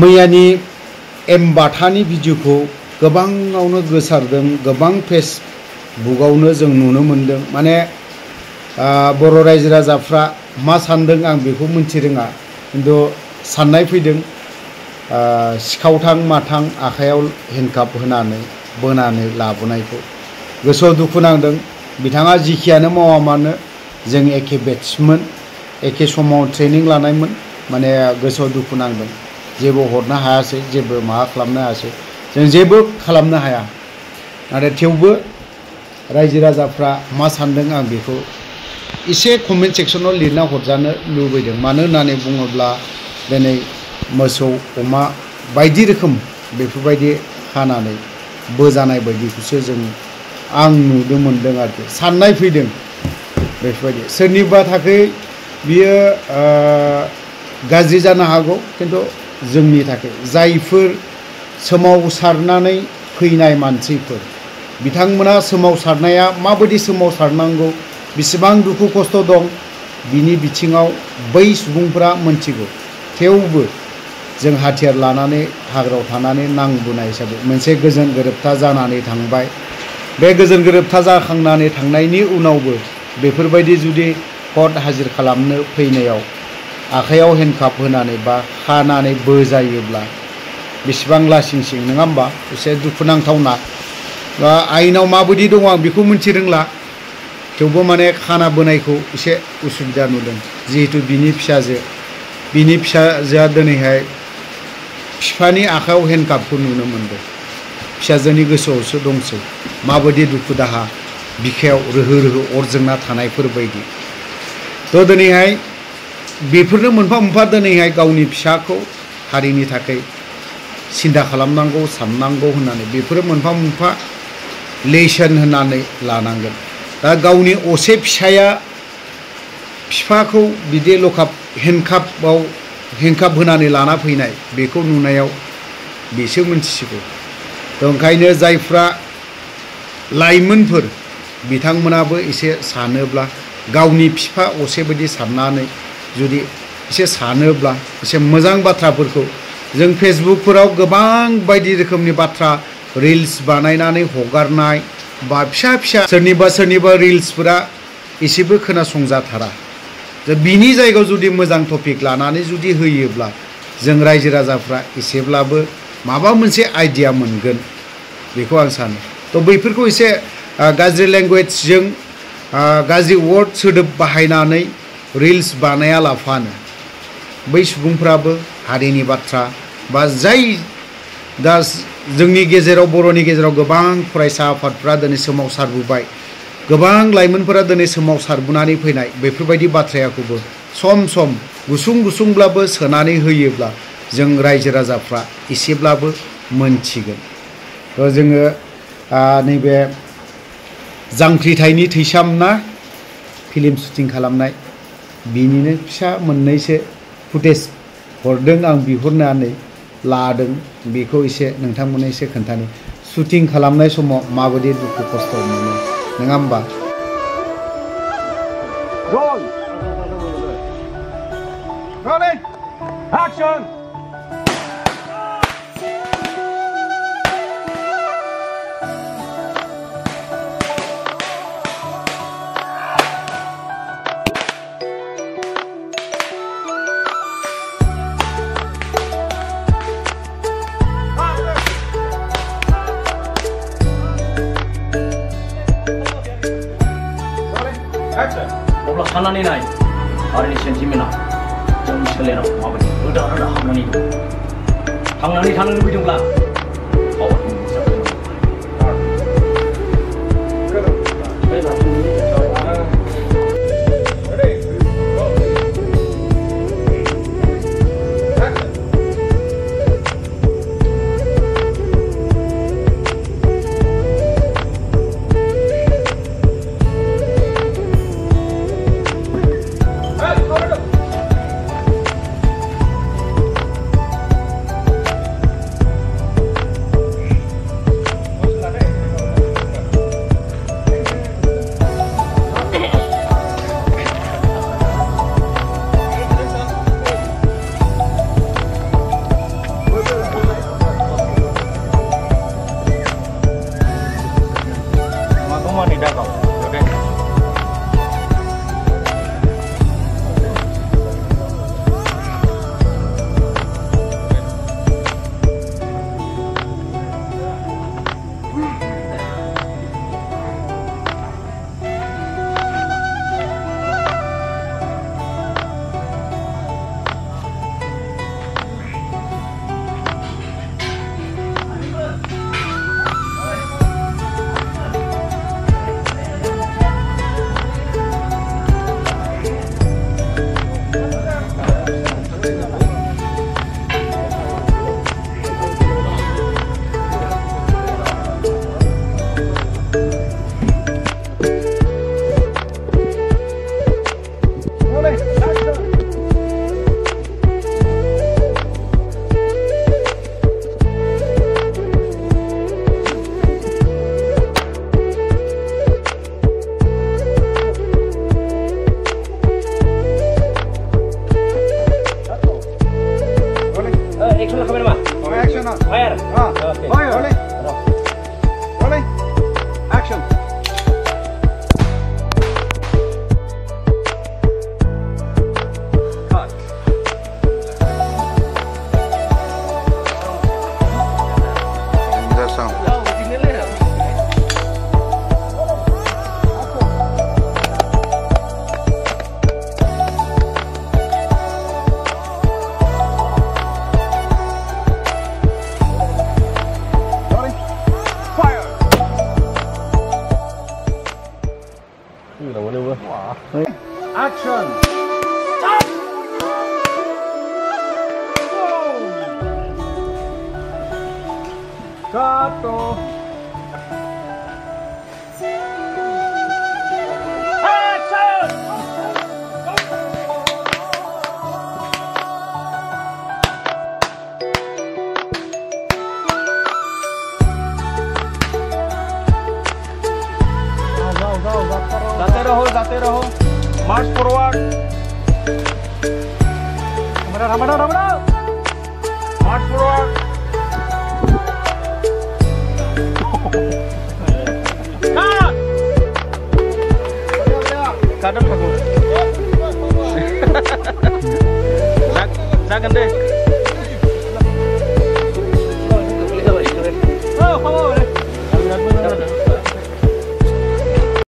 मैयानि एमबाथानि भिडिअखौ गोबाङावनो गोसारदों, गोबां फेसबुकआवनो जों नुनो मोनदों। माने बर' रायजो राजाफ्रा मा सानदों आं बेखौ मिथिरोङा, खिन्थु साननाय फैदों सिखावथां माथां आखायाव हेन्डकाफ होनानै बोनानै लाबोनायखौ गोसोआव दुखु नांदों। बिथाङा जिखियानो मावा मानो जों एखे बेट्समोन, एखे समाव ट्रेनिं लानायमोन। माने गोसोआव दुखु नांदों, जेबो हरनो हायासै, जेबो माबा खालामनो हायासै, जों जेबो खालामनो हाया। नाथाय थेवबो रायजो राजाफ्रा मा सानदों आं बेखौ एसे कमेन्ट सेक्सनाव लिरना हरजानो लुबैदों। मानो होननानै बुङोब्ला दिनै मोसौ अमा बायदि रोखोम बेफोरबायदि हानानै बोजानाय बायदिखौसो आं नुनो मोनदों आरोखि। साननाय फैदों बेफोरबायदि सोरनिबा थाखाय बियो गाज्रि जानो हागौ, खिन्थु जोंनि थाखाय जायफोर सोमावसारनानै फैनाय मानसिफोर, बिथांमोना सोमावसारनाया माबायदि सोमावसारनांगौ, बेसेबां दुखु खस्थ' दं, बिनि बिथिङाव बै सुबुंफोरा मोनथिगौ। थेवबो जों हाथियार लानानै हाग्रायाव थानानै नांबोनाय हिसाबै मोनसे गोजोन गोरोबथा जानानै थांबाय। बे गोजोन गोरोबथा जाखांनानै थांनायनि उनावबो बेफोरबायदि जुदि कर्ट हाजिर खालामनो फैनायाव आखायाव हेन्डकाफ होनानै बा खानानै बोजायोब्ला बेसेबां लासिंसिं, नङा होमबा? एसे दुखुनांथावना। आयेनाव माबायदि दङ आं बेखौ मिथिरोंला, थेवबो माने खाना बोनायखौ एसे उसुबिदा नुदों। जिहेतु बिनि फिसाजोआ दिनैहाय बिफानि आखायाव हेन्डकाफखौ नुनो मोनदों। फिसाजोनि गोसोआवसो दंसै माबायदि दुखु दाहा बिखायाव रोहो रोहो अर जोंना थानायफोर बायदि। थ' दिनैहाय बेफोरनो मोनफा मोनफा दिनैहाय गावनि फिसाखौ हारिनि थाखाय सिन्था खालामनांगौ, साननांगौ होननानै बेफोरो मोनफा मोनफा लेसन होननानै लानांगोन। दा गावनि असे फिसाया बिफाखौ बिदि लकआप हेन्डकाफ होनानै लाना फैनाय बेखौ नुनायाव बेसो मोनथिसिगौ। ओंखायनो जायफ्रा लाइमोनफोर बिथांमोनाबो एसे सानोब्ला, गावनि बिफा असे बायदि साननानै जुदि एसे सानोब्ला एसे मोजां बाथ्राफोरखौ जों फेसबुकफोराव गोबां बायदि रोखोमनि बाथ्रा रिल्स बानायनानै हगारनाय बा फिसा फिसा सोरनिबा रिल्सफोरा एसेबो खोनासंजाथारा। बिनि जायगायाव जुदि मोजां टपिक लानानै जुदि होयोब्ला जों रायजो राजाफ्रा एसेब्लाबो माबा मोनसे आइडिया मोनगोन बेखौ आं सानो। थ' बैफोरखौ एसे गाज्रि लेंगुवेजजों गाज्रि वर्ड सोदोब बाहायनानै रिल्स बानायालाफानो बै सुबुंफ्राबो हारिनि बाथ्रा बा जाय दा जोंनि गेजेराव बर'नि गेजेराव गोबां फरायसा आफादफ्रा दिनै सोमावसारबोबाय, गोबां लाइमोनफोरा दिनै सोमावसारबोनानै फैनाय बेफोरबायदि बाथ्राखौबो सम सम गुसुं गुसुंब्लाबो सोनानै होयोब्ला जों रायजो राजाफ्रा एसेब्लाबो मोनथिगोन। थ' जोङो नैबे जांख्रिथायनि थैसाम ना फिल्म शुटिं खालामनाय, बिनिनो फिसा मोननैसो फुटेज हरदों आं, बिहरनानै लादों। बेखौ एसे नोंथांमोननो एसे खोन्थानो, शुटिं खालामनाय समाव माबायदि दुखु खस्थ' मोनो, नङा होमबा? Rolling! Action! अब्ला साननानै नाय हारिनि सेन्टिमेन्टआ जोंनि सोलेराव माबायदि रोदा रोदा हाबनानै दं। थांनानै थानो लुबैदोंब्ला Rolling. Action. Action lah kamera mah. Action on. Fire. Okay. Fire. Rolling. Rolling. Action. Cut. The sound. Rolling. Fire. Action. Satu. जाते रहो मार्च फॉरवर्ड रमड़ा march forward kadang aku jangan deh